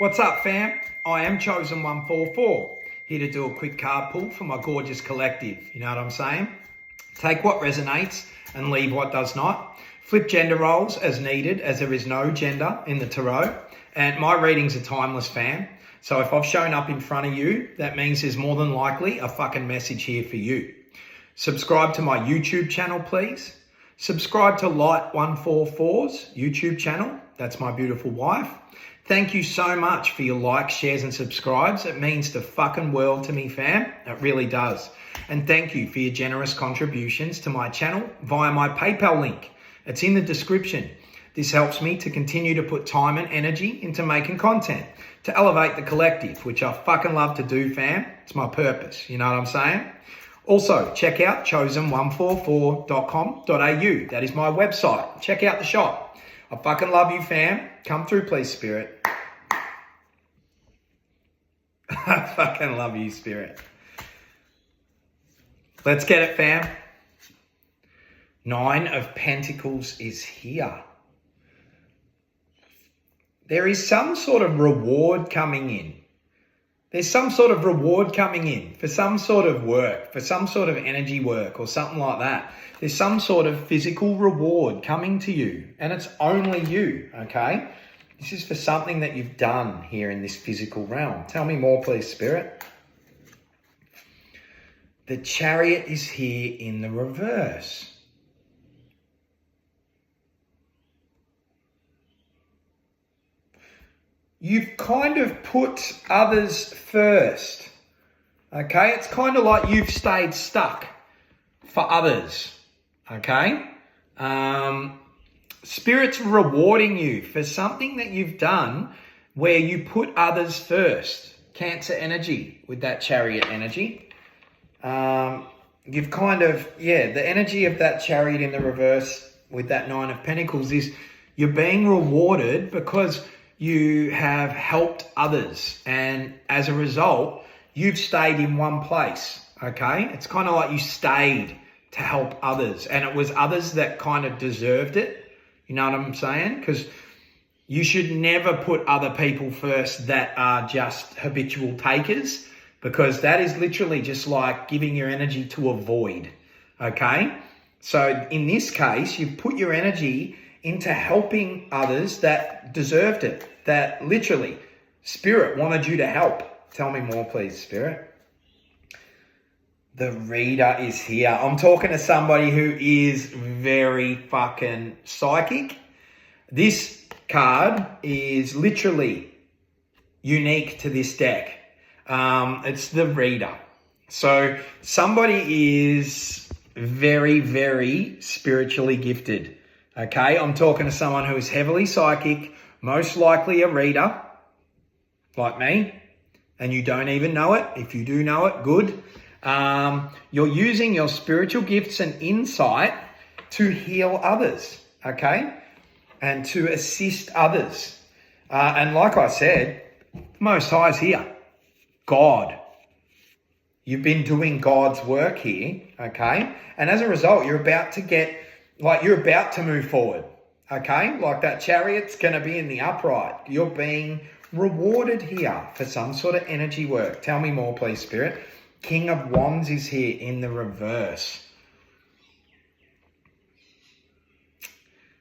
What's up, fam? I am Chosen144, here to do a quick card pull for my gorgeous collective. You know what I'm saying? Take what resonates and leave what does not. Flip gender roles as needed, as there is no gender in the tarot. And my readings are timeless, fam. So if I've shown up in front of you, that means there's more than likely a fucking message here for you. Subscribe to my YouTube channel, please. Subscribe to Light144's YouTube channel. That's my beautiful wife. Thank you so much for your likes, shares, and subscribes. It means the fucking world to me, fam. It really does. And thank you for your generous contributions to my channel via my PayPal link. It's in the description. This helps me to continue to put time and energy into making content, to elevate the collective, which I fucking love to do, fam. It's my purpose, you know what I'm saying? Also, check out chosen144.com.au. That is my website. Check out the shop. I fucking love you, fam. Come through, please, Spirit. I fucking love you, Spirit. Let's get it, fam. 9 of Pentacles is here. There is some sort of reward coming in. There's some sort of reward coming in for some sort of work, for some sort of energy work or something like that. There's some sort of physical reward coming to you, and it's only you, okay? This is for something that you've done here in this physical realm. Tell me more, please, Spirit. The Chariot is here in the reverse. You've kind of put others first, okay? It's kind of like you've stayed stuck for others, okay? Spirit's rewarding you for something that you've done where you put others first. Cancer energy with that Chariot energy. You've kind of, the energy of that Chariot in the reverse with that 9 of Pentacles is you're being rewarded because you have helped others, and as a result, you've stayed in one place, okay? It's kind of like you stayed to help others, and it was others that kind of deserved it, you know what I'm saying? Because you should never put other people first that are just habitual takers, because that is literally just like giving your energy to a void, okay? So in this case, you've put your energy into helping others that deserved it, that literally Spirit wanted you to help. Tell me more, please, Spirit. The Reader is here. I'm talking to somebody who is very fucking psychic. This card is literally unique to this deck. It's the Reader. So somebody is very, very spiritually gifted. Okay, I'm talking to someone who is heavily psychic, most likely a reader, like me, and you don't even know it. If you do know it, good. You're using your spiritual gifts and insight to heal others, okay, and to assist others. And like I said, Most High is here. God. You've been doing God's work here, okay, and as a result, you're about to move forward, okay? Like that Chariot's going to be in the upright. You're being rewarded here for some sort of energy work. Tell me more, please, Spirit. King of Wands is here in the reverse.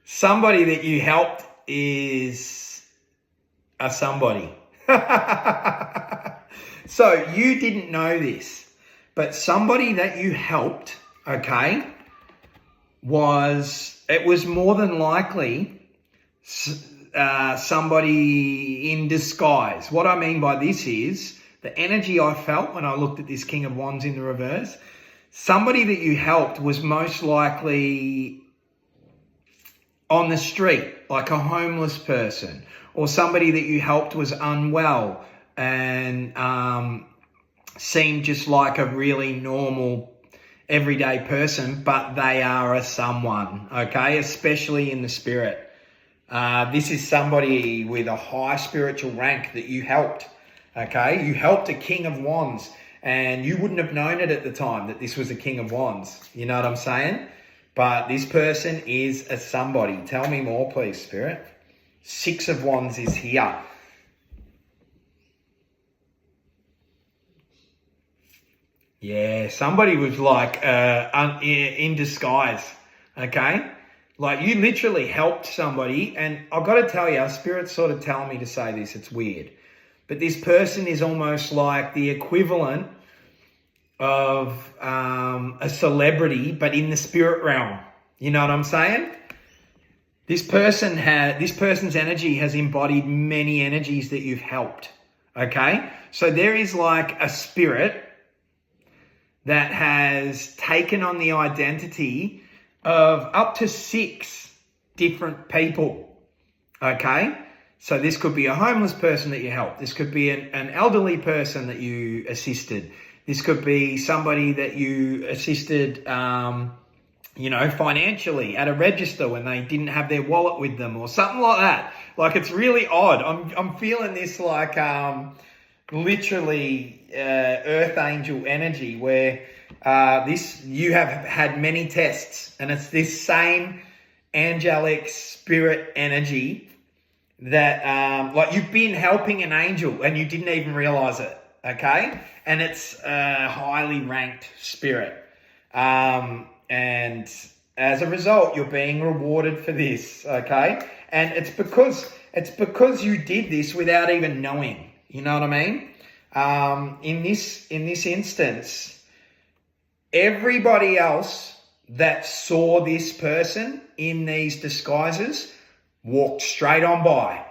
Somebody that you helped is a somebody. So you didn't know this, but somebody that you helped, okay, was more than likely somebody in disguise. What I mean by this is the energy I felt when I looked at this King of Wands in the reverse. Somebody that you helped was most likely on the street, like a homeless person, or somebody that you helped was unwell and seemed just like a really normal everyday person, but they are a someone, okay, especially in the spirit. This is somebody with a high spiritual rank that you helped, okay? You helped a King of Wands, and you wouldn't have known it at the time that this was a King of Wands. You know what I'm saying? But this person is a somebody. Tell me more, please, Spirit. 6 of Wands is here. Yeah, somebody was like in disguise, okay? Like you literally helped somebody, and I've got to tell you, Spirit's sort of telling me to say this, it's weird. But this person is almost like the equivalent of a celebrity, but in the spirit realm. You know what I'm saying? This person's energy has embodied many energies that you've helped, okay? So there is like a spirit that has taken on the identity of up to 6 different people, okay? So this could be a homeless person that you helped. This could be an elderly person that you assisted. This could be somebody that you assisted, financially at a register when they didn't have their wallet with them or something like that. Like, it's really odd. I'm feeling this like literally earth angel energy where you have had many tests, and it's this same angelic spirit energy that like you've been helping an angel and you didn't even realize it, okay? And it's a highly ranked spirit. And as a result, you're being rewarded for this, okay? And it's because you did this without even knowing. You know what I mean? In this instance, everybody else that saw this person in these disguises walked straight on by.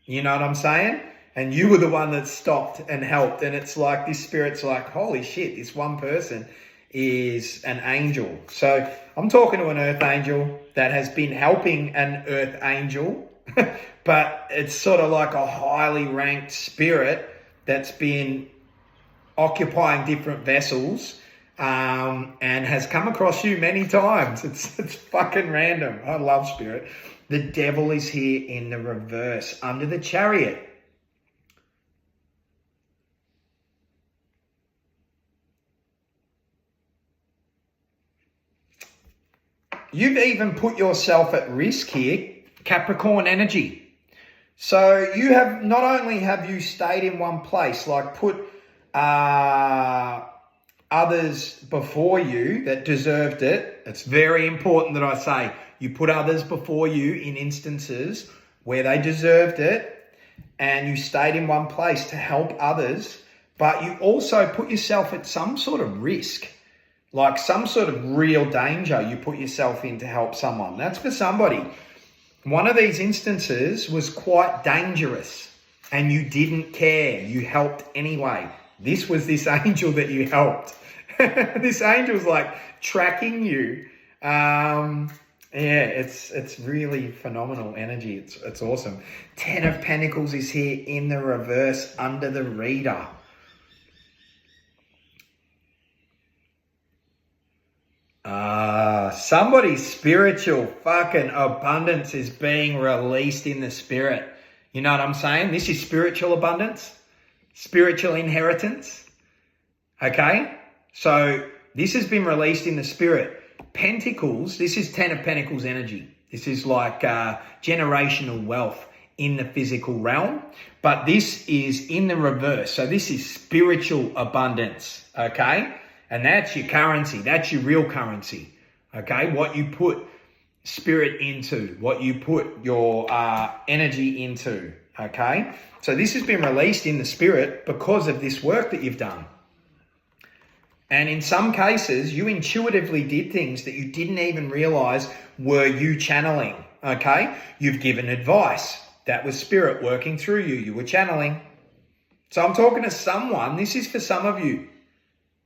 You know what I'm saying? And you were the one that stopped and helped. And it's like this spirit's like, holy shit, this one person is an angel. So I'm talking to an earth angel that has been helping an earth angel, but it's sort of like a highly ranked spirit that's been occupying different vessels and has come across you many times. It's fucking random. I love spirit. The devil is here in the reverse under the Chariot. You've even put yourself at risk here, Capricorn energy. So you have not only have you stayed in one place, like put others before you that deserved it. It's very important that I say you put others before you in instances where they deserved it, and you stayed in one place to help others, but you also put yourself at some sort of risk. Like some sort of real danger you put yourself in to help someone. That's for somebody. One of these instances was quite dangerous and you didn't care. You helped anyway. This was this angel that you helped. This angel's like tracking you. It's really phenomenal energy. It's awesome. 10 of Pentacles is here in the reverse under the reader. Somebody's spiritual fucking abundance is being released in the spirit. You know what I'm saying? This is spiritual abundance, spiritual inheritance. Okay? So this has been released in the spirit. Pentacles, this is 10 of Pentacles energy. This is like generational wealth in the physical realm. But this is in the reverse. So this is spiritual abundance. Okay? And that's your currency. That's your real currency. Okay? What you put spirit into, what you put your energy into. Okay? So this has been released in the spirit because of this work that you've done. And in some cases, you intuitively did things that you didn't even realize were you channeling. Okay? You've given advice. That was spirit working through you. You were channeling. So I'm talking to someone. This is for some of you.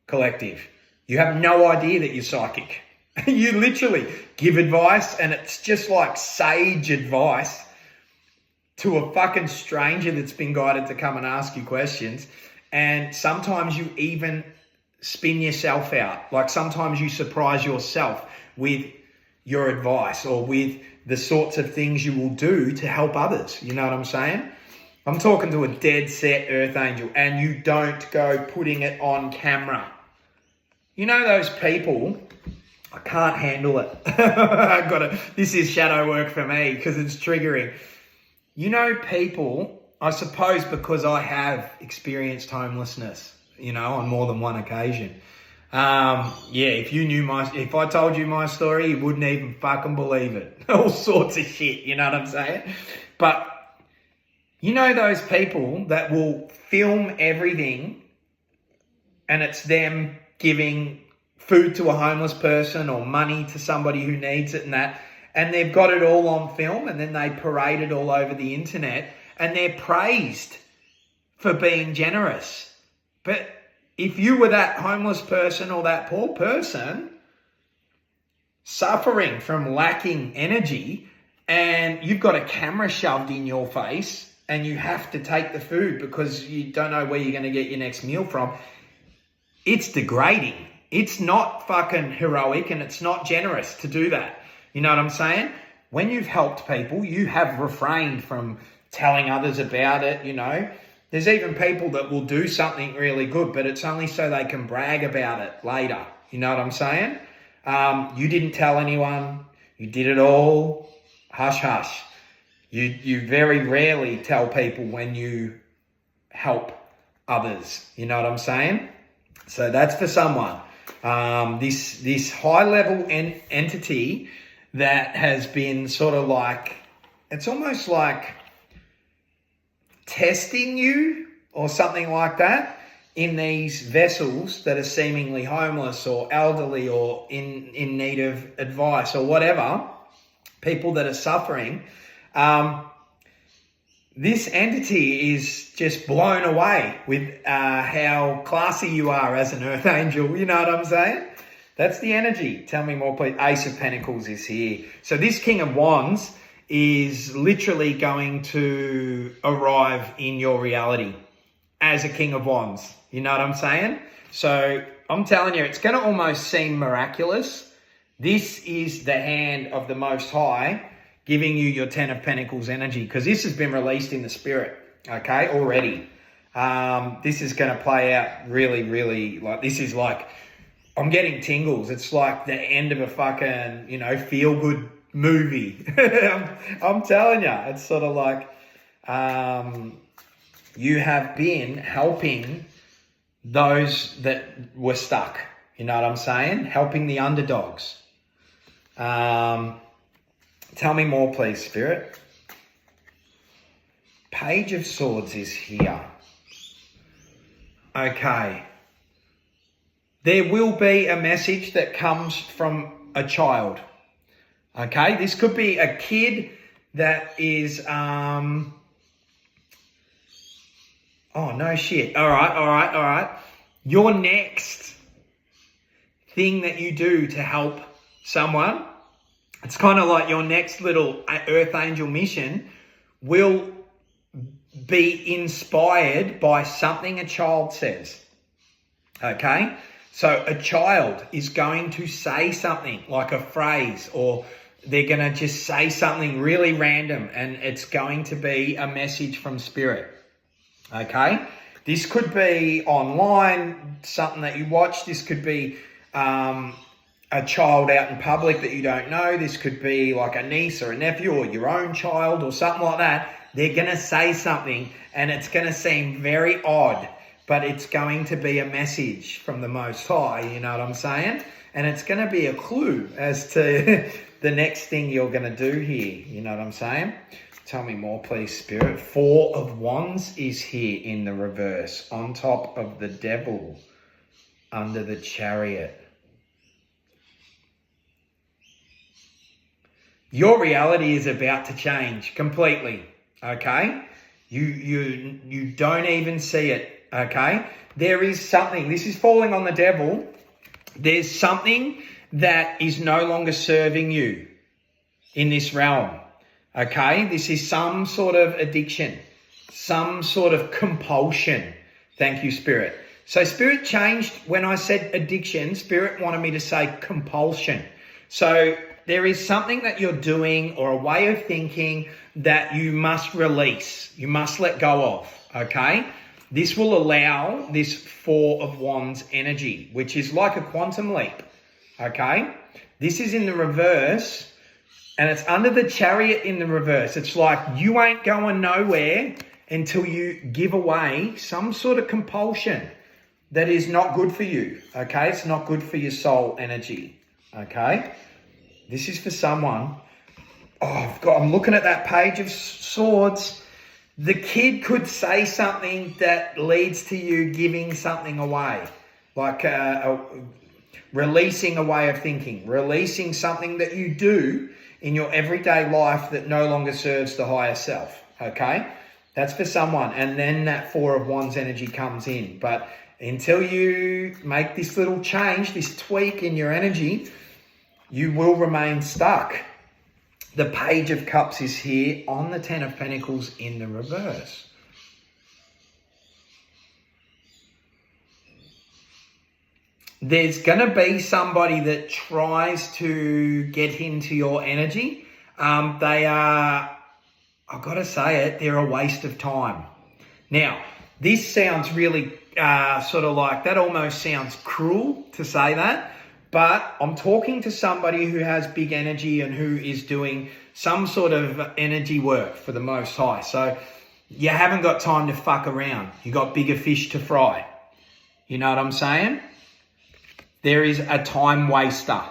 Collective. You have no idea that you're psychic. You literally give advice and it's just like sage advice to a fucking stranger that's been guided to come and ask you questions. And sometimes you even spin yourself out. Like sometimes you surprise yourself with your advice or with the sorts of things you will do to help others. You know what I'm saying? I'm talking to a dead set earth angel, and you don't go putting it on camera. You know those people, I can't handle it. This is shadow work for me because it's triggering. You know people, I suppose because I have experienced homelessness, on more than one occasion. If I told you my story, you wouldn't even fucking believe it. All sorts of shit, you know what I'm saying? But those people that will film everything and it's them giving food to a homeless person or money to somebody who needs it and they've got it all on film and then they parade it all over the internet and they're praised for being generous. But if you were that homeless person or that poor person suffering from lacking energy and you've got a camera shoved in your face and you have to take the food because you don't know where you're going to get your next meal from, it's degrading. It's not fucking heroic and it's not generous to do that. You know what I'm saying? When you've helped people, you have refrained from telling others about it, There's even people that will do something really good, but it's only so they can brag about it later. You know what I'm saying? You didn't tell anyone. You did it all. Hush, hush. You very rarely tell people when you help others. You know what I'm saying? So that's for someone. This high-level entity that has been sort of like, it's almost like testing you or something like that in these vessels that are seemingly homeless or elderly or in need of advice or whatever, people that are suffering. This entity is just blown away with how classy you are as an earth angel. You know what I'm saying? That's the energy. Tell me more, please. Ace of Pentacles is here. So this King of Wands is literally going to arrive in your reality as a King of Wands. You know what I'm saying? So I'm telling you, it's going to almost seem miraculous. This is the hand of the Most High giving you your Ten of Pentacles energy, because this has been released in the spirit, okay, already. This is going to play out really, really, this is like, I'm getting tingles. It's like the end of a fucking, feel-good movie. I'm telling you, it's sort of like you have been helping those that were stuck. You know what I'm saying? Helping the underdogs. Tell me more, please, Spirit. Page of Swords is here. Okay. There will be a message that comes from a child. Okay? This could be a kid that is... Oh, no shit. All right. Your next thing that you do to help someone, it's kind of like your next little Earth Angel mission will be inspired by something a child says. Okay? So a child is going to say something like a phrase, or they're going to just say something really random, and it's going to be a message from Spirit. Okay? This could be online, something that you watch. This could be a child out in public that you don't know. This could be like a niece or a nephew or your own child or something like that. They're going to say something and it's going to seem very odd, but it's going to be a message from the Most High, you know what I'm saying? And it's going to be a clue as to the next thing you're going to do here, you know what I'm saying? Tell me more, please, Spirit. Four of Wands is here in the reverse, on top of the Devil, under the Chariot. Your reality is about to change completely, okay? You don't even see it, okay? There is something, this is falling on the Devil. There's something that is no longer serving you in this realm, okay? This is some sort of addiction, some sort of compulsion. Thank you, Spirit. So Spirit changed when I said addiction. Spirit wanted me to say compulsion. So there is something that you're doing or a way of thinking that you must release. You must let go of, okay? This will allow this Four of Wands energy, which is like a quantum leap, okay? This is in the reverse, and it's under the Chariot in the reverse. It's like you ain't going nowhere until you give away some sort of compulsion, that is not good for you, okay? It's not good for your soul energy, okay? This is for someone. Oh, God, I'm looking at that page of swords. The kid could say something that leads to you giving something away, like releasing a way of thinking, releasing something that you do in your everyday life that no longer serves the higher self, okay? That's for someone. And then that Four of Wands energy comes in. But until you make this little change, this tweak in your energy, you will remain stuck. The Page of Cups is here on the Ten of Pentacles in the reverse. There's going to be somebody that tries to get into your energy. They are, I've got to say it, they're a waste of time. Now, this sounds really sort of like, that almost sounds cruel to say that. But I'm talking to somebody who has big energy and who is doing some sort of energy work for the Most High. So you haven't got time to fuck around. You got bigger fish to fry. You know what I'm saying? There is a time waster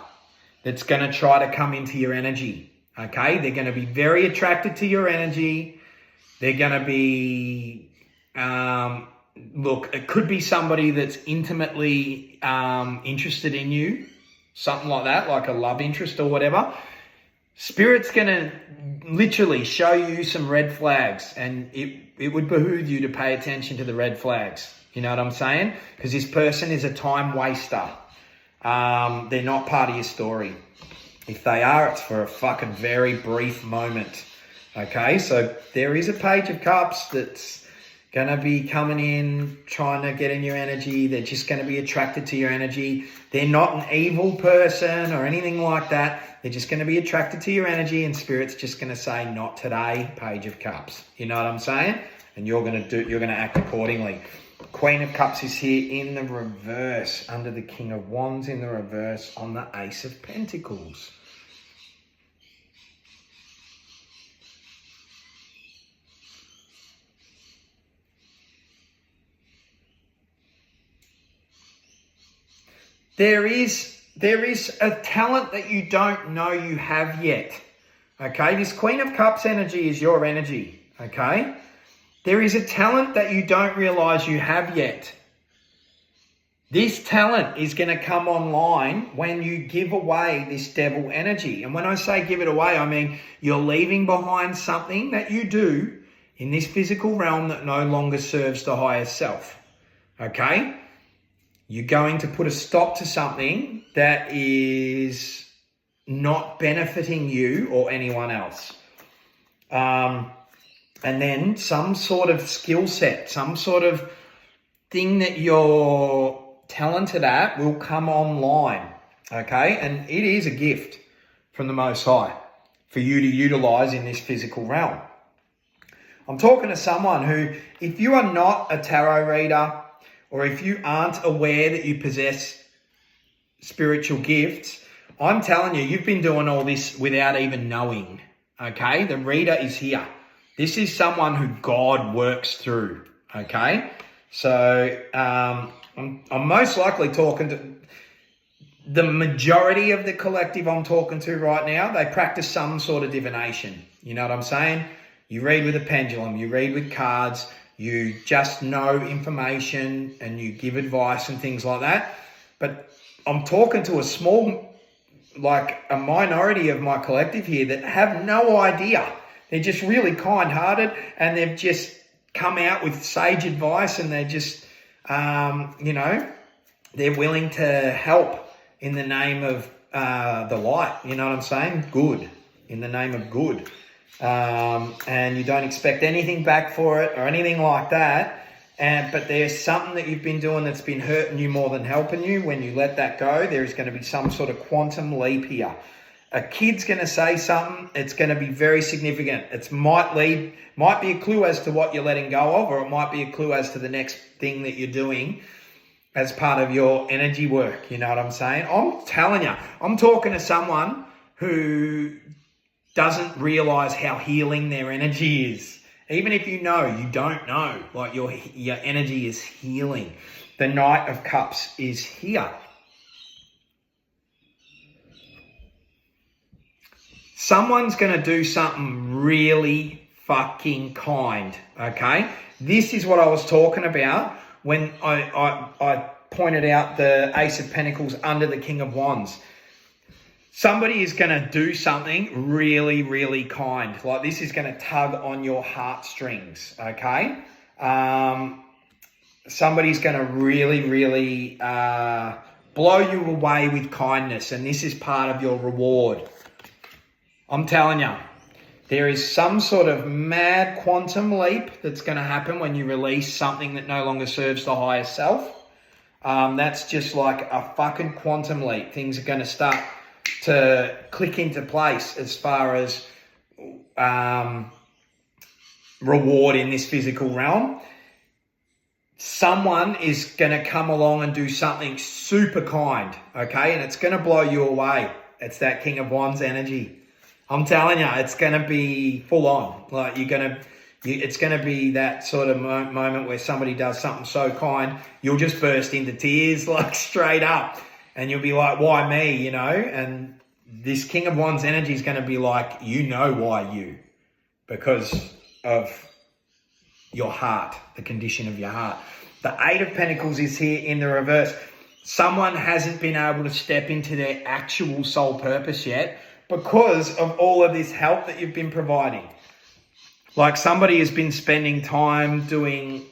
that's going to try to come into your energy. Okay? They're going to be very attracted to your energy. They're going to be... look, it could be somebody that's intimately interested in you. Something like that, like a love interest or whatever. Spirit's going to literally show you some red flags, and it would behoove you to pay attention to the red flags. You know what I'm saying? Because this person is a time waster. They're not part of your story. If they are, it's for a fucking very brief moment. Okay, so there is a Page of Cups that's going to be coming in, trying to get in your energy. They're just going to be attracted to your energy. They're not an evil person or anything like that. They're just going to be attracted to your energy, and Spirit's just going to say, not today, Page of Cups. You know what I'm saying? And you're going to act accordingly. Queen of Cups is here in the reverse, under the King of Wands in the reverse, on the Ace of Pentacles. There is a talent that you don't know you have yet. Okay, this Queen of Cups energy is your energy. Okay, there is a talent that you don't realize you have yet. This talent is going to come online when you give away this devil energy. And when I say give it away, I mean you're leaving behind something that you do in this physical realm that no longer serves the higher self. Okay? You're going to put a stop to something that is not benefiting you or anyone else. And then some sort of skill set, some sort of thing that you're talented at will come online, okay? And it is a gift from the Most High for you to utilize in this physical realm. I'm talking to someone who, if you are not a tarot reader, or if you aren't aware that you possess spiritual gifts, I'm telling you, you've been doing all this without even knowing, okay? The reader is here. This is someone who God works through, okay? So I'm most likely talking to the majority of the collective I'm talking to right now. They practice some sort of divination. You know what I'm saying? You read with a pendulum, you read with cards, you just know information and you give advice and things like that. But I'm talking to a minority of my collective here that have no idea. They're just really kind-hearted, and they've just come out with sage advice, and they're just, they're willing to help in the name of the light. You know what I'm saying? Good. In the name of good. And you don't expect anything back for it or anything like that. But there's something that you've been doing that's been hurting you more than helping you. When you let that go, there's going to be some sort of quantum leap here. A kid's going to say something. It's going to be very significant. It might be a clue as to what you're letting go of, or it might be a clue as to the next thing that you're doing as part of your energy work. You know what I'm saying? I'm telling you, I'm talking to someone who doesn't realize how healing their energy is. Even if you know, you don't know. Like your energy is healing. The Knight of Cups is here. Someone's going to do something really fucking kind, okay? This is what I was talking about when I pointed out the Ace of Pentacles under the King of Wands. Somebody is going to do something really, really kind. Like this is going to tug on your heartstrings, okay? Somebody's going to really, really blow you away with kindness, and this is part of your reward. I'm telling you, there is some sort of mad quantum leap that's going to happen when you release something that no longer serves the higher self. That's just like a fucking quantum leap. Things are going to start to click into place as far as reward in this physical realm. Someone is going to come along and do something super kind, okay? And it's going to blow you away. It's that King of Wands energy. I'm telling you, it's going to be full on. Like it's going to be that sort of moment where somebody does something so kind, you'll just burst into tears, like straight up. And you'll be like, why me, you know? And this King of Wands energy is going to be like, you know why you. Because of your heart, the condition of your heart. The Eight of Pentacles is here in the reverse. Someone hasn't been able to step into their actual soul purpose yet because of all of this help that you've been providing. Like somebody has been spending time doing,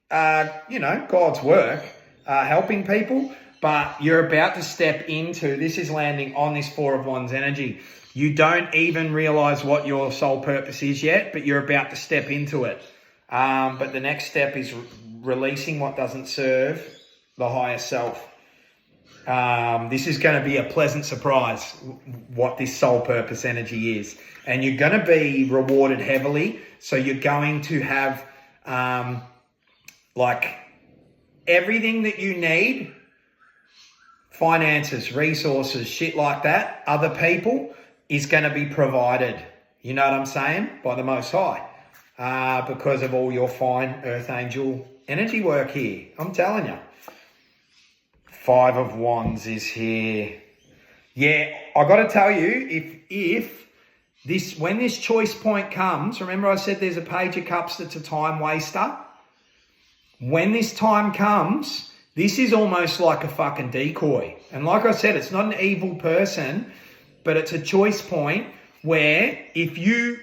God's work, helping people, but you're about to step into, this is landing on this Four of Wands energy. You don't even realize what your soul purpose is yet, but you're about to step into it. But the next step is releasing what doesn't serve the higher self. This is going to be a pleasant surprise, what this soul purpose energy is. And you're going to be rewarded heavily. So you're going to have like everything that you need, finances, resources, shit like that, other people, is going to be provided. You know what I'm saying? By the Most High. Because of all your fine Earth Angel energy work here. I'm telling you. Five of Wands is here. Yeah, I got to tell you, when this choice point comes, remember I said there's a Page of Cups that's a time waster? When this time comes, this is almost like a fucking decoy. And like I said, it's not an evil person, but it's a choice point where if you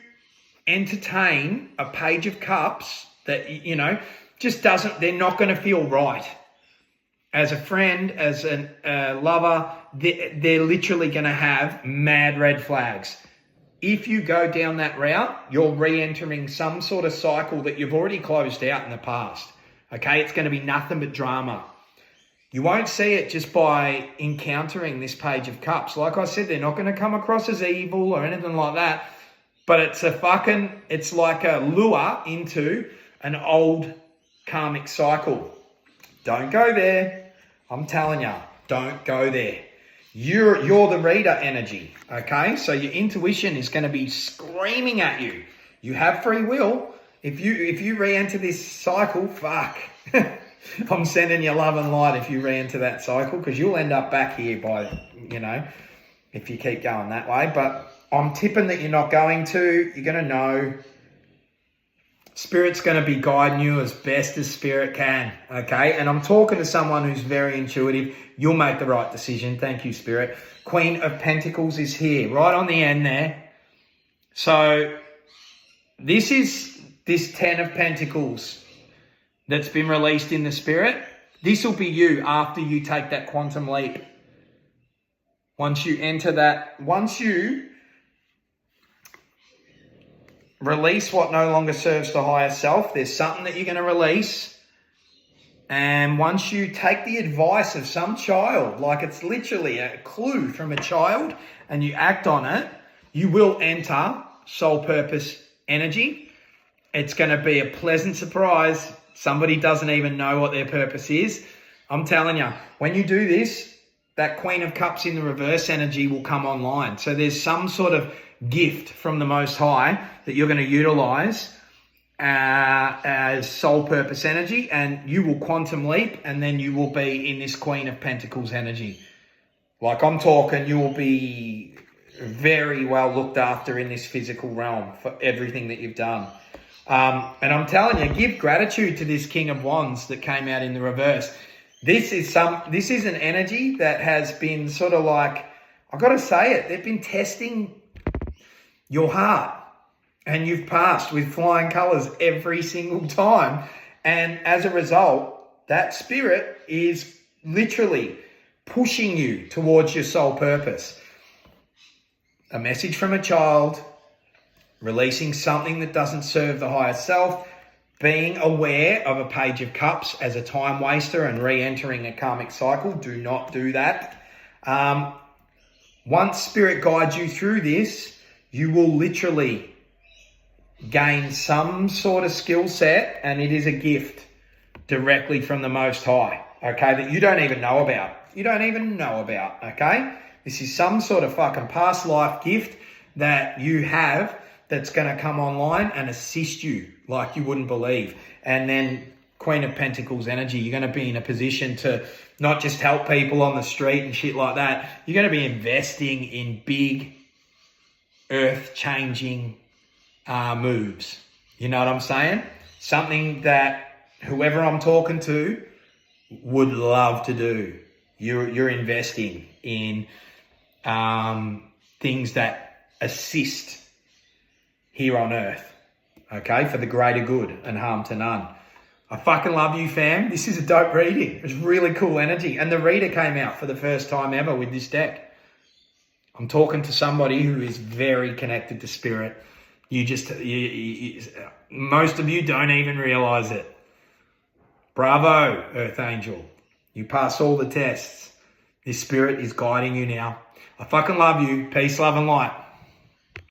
entertain a Page of Cups that, just doesn't, they're not going to feel right. As a friend, as a lover, they're literally going to have mad red flags. If you go down that route, you're re-entering some sort of cycle that you've already closed out in the past. Okay, it's going to be nothing but drama. You won't see it just by encountering this Page of Cups. Like I said, they're not going to come across as evil or anything like that. But it's like a lure into an old karmic cycle. Don't go there. I'm telling you, don't go there. You're the reader energy, okay? So your intuition is going to be screaming at you. You have free will. If you re-enter this cycle, fuck. I'm sending you love and light if you re-enter that cycle, because you'll end up back here if you keep going that way. But I'm tipping that you're not going to. You're going to know. Spirit's going to be guiding you as best as Spirit can, okay? And I'm talking to someone who's very intuitive. You'll make the right decision. Thank you, Spirit. Queen of Pentacles is here, right on the end there. So this is this 10 of Pentacles that's been released in the Spirit. This will be you after you take that quantum leap. Once you release what no longer serves the higher self, there's something that you're going to release. And once you take the advice of some child, like it's literally a clue from a child, and you act on it, you will enter soul purpose energy. It's going to be a pleasant surprise. Somebody doesn't even know what their purpose is. I'm telling you, when you do this, that Queen of Cups in the reverse energy will come online. So there's some sort of gift from the Most High that you're going to utilize, as soul purpose energy, and you will quantum leap, and then you will be in this Queen of Pentacles energy. Like I'm talking, you will be very well looked after in this physical realm for everything that you've done. And I'm telling you, give gratitude to this King of Wands that came out in the reverse. This is an energy that has been sort of like, I've got to say it, they've been testing your heart, and you've passed with flying colours every single time. And as a result, that spirit is literally pushing you towards your soul purpose. A message from a child, releasing something that doesn't serve the higher self, being aware of a Page of Cups as a time waster and re-entering a karmic cycle. Do not do that. Once Spirit guides you through this, you will literally gain some sort of skill set, and it is a gift directly from the Most High, okay, that you don't even know about. You don't even know about, okay? This is some sort of fucking past life gift that you have that's going to come online and assist you like you wouldn't believe. And then Queen of Pentacles energy, you're going to be in a position to not just help people on the street and shit like that. You're going to be investing in big, earth-changing moves. You know what I'm saying? Something that whoever I'm talking to would love to do. You're investing in things that assist here on earth, okay, for the greater good and harm to none. I fucking love you, fam. This is a dope reading. It's really cool energy. And the reader came out for the first time ever with this deck. I'm talking to somebody who is very connected to spirit. Most of you don't even realize it. Bravo, Earth Angel. You pass all the tests. This spirit is guiding you now. I fucking love you. Peace, love, and light.